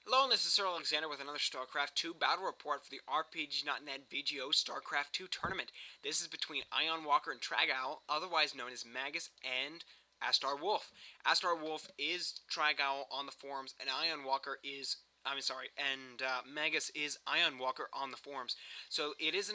Hello, and this is Sir Alexander with another Starcraft 2 battle report for the RPG.net VGO Starcraft 2 tournament. This is between Ion Walker and Tragowl, otherwise known as Magus and Astarwulf. Astarwulf is Tragowl on the forums, and Ion Walker is Magus is Ion Walker on the forums. So it is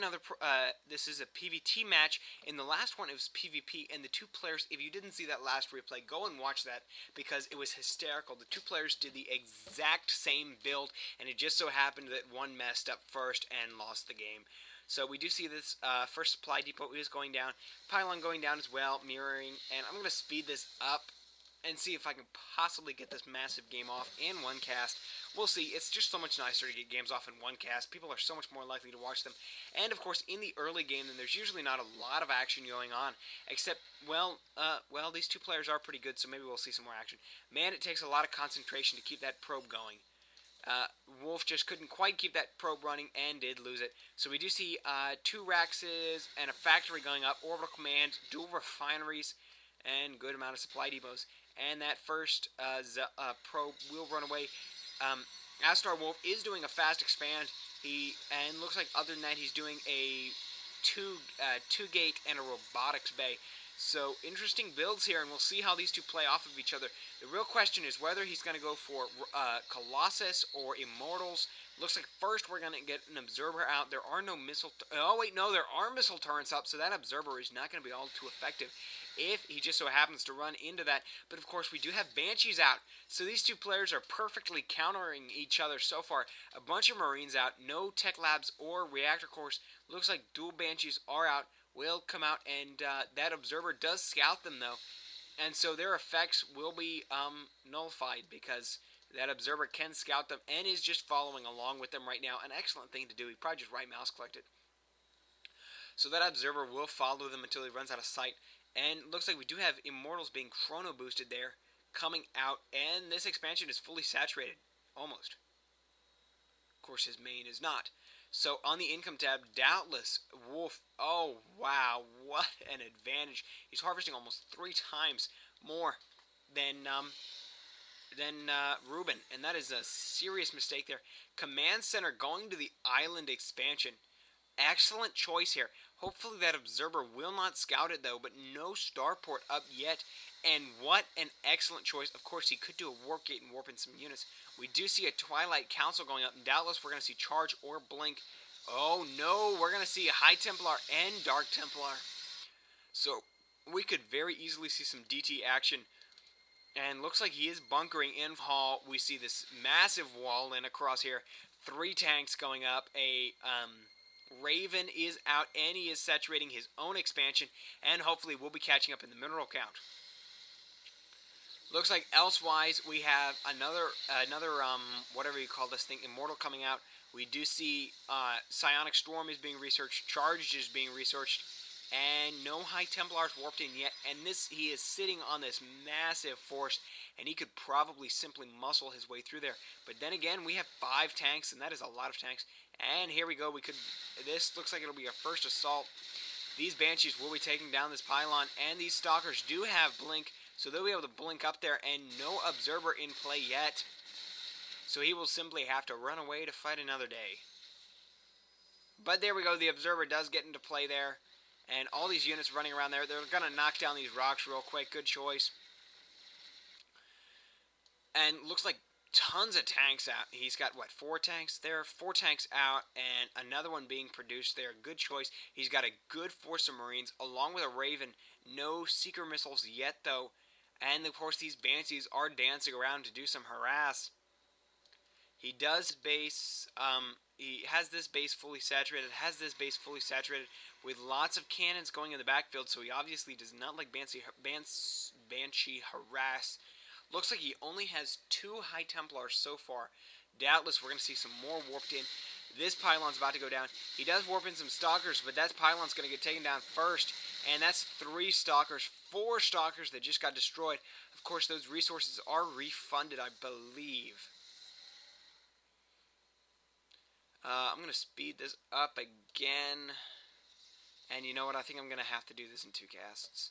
this is a PvT match. In the last one, it was PvP, and the two players, if you didn't see that last replay, go and watch that because it was hysterical. The two players did the exact same build, and it just so happened that one messed up first and lost the game. So we do see this first supply depot is going down, pylon going down as well, mirroring, and I'm going to speed this up and see if I can possibly get this massive game off in one cast. We'll see. It's just so much nicer to get games off in one cast. People are so much more likely to watch them. And, of course, in the early game, then there's usually not a lot of action going on. Except, well, these two players are pretty good, so maybe we'll see some more action. Man, it takes a lot of concentration to keep that probe going. Wolf just couldn't quite keep that probe running and did lose it. So we do see two Raxes and a factory going up, orbital command, dual refineries, and good amount of supply depots. And that first probe will run away. Astarwulf is doing a fast expand. And looks like other than that he's doing a two gate and a robotics bay. So interesting builds here, and we'll see how these two play off of each other. The real question is whether he's going to go for Colossus or Immortals. Looks like first we're going to get an Observer out. There are no missile... Oh, wait, no, there are missile turrets up, so that Observer is not going to be all too effective if he just so happens to run into that. But, of course, we do have Banshees out. So these two players are perfectly countering each other so far. A bunch of Marines out, no Tech Labs or Reactor Cores. Looks like dual Banshees are out. Will come out, and that Observer does scout them, though. And so their effects will be nullified because that Observer can scout them and is just following along with them right now. An excellent thing to do. He probably just right mouse clicked it. So that Observer will follow them until he runs out of sight. And looks like we do have Immortals being chrono boosted there, coming out, and this expansion is fully saturated. Almost. Of course, his main is not. So on the income tab, doubtless, Wolf, oh wow, what an advantage. He's harvesting almost 3 times more than Ruben, and that is a serious mistake there. Command Center going to the island expansion. Excellent choice here. Hopefully that Observer will not scout it, though, but no starport up yet. And what an excellent choice. Of course, he could do a warp gate and warp in some units. We do see a Twilight Council going up, and doubtless we're going to see Charge or Blink. Oh, no, we're going to see High Templar and Dark Templar. So we could very easily see some DT action. And looks like he is bunkering in Hall. We see this massive wall in across here. 3 tanks going up. A Raven is out, and he is saturating his own expansion, and hopefully we'll be catching up in the mineral count. Looks like elsewise we have another whatever you call this thing, Immortal coming out. We do see Psionic Storm is being researched, Charged is being researched, and no High Templars warped in yet. And he is sitting on this massive force, and he could probably simply muscle his way through there. But then again, we have 5 tanks, and that is a lot of tanks. And here we go. This looks like it'll be our first assault. These Banshees will be taking down this pylon, and these Stalkers do have Blink, so they'll be able to blink up there, and no Observer in play yet. So he will simply have to run away to fight another day. But there we go. The Observer does get into play there. And all these units running around there, they're going to knock down these rocks real quick. Good choice. And looks like tons of tanks out. He's got, 4 tanks there? 4 tanks out, and another one being produced there. Good choice. He's got a good force of Marines, along with a Raven. No Seeker missiles yet, though. And, of course, these Banshees are dancing around to do some harass. He does base, he has this base fully saturated, with lots of cannons going in the backfield, so he obviously does not like Banshee harass. Looks like he only has 2 High Templars so far. Doubtless we're going to see some more warped in. This pylon's about to go down. He does warp in some Stalkers, but that pylon's going to get taken down first. And that's 3 Stalkers, 4 Stalkers that just got destroyed. Of course, those resources are refunded, I believe. I'm going to speed this up again. And you know what? I think I'm going to have to do this in 2 casts.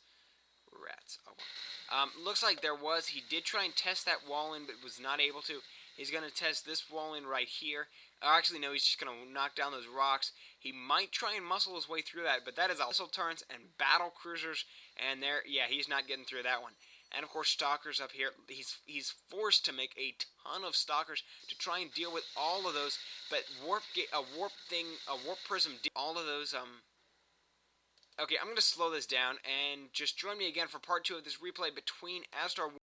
Rats. Oh, well. Looks like he did try and test that wall in, but was not able to. He's going to test this wall in right here. Or actually, no, he's just going to knock down those rocks. He might try and muscle his way through that, but that is missile turrets and battle cruisers, and there, yeah, he's not getting through that one. And of course, stalkers up here. He's forced to make a ton of stalkers to try and deal with all of those. But a warp prism, all of those. Okay, I'm gonna slow this down and just join me again for part 2 of this replay between Astarwulf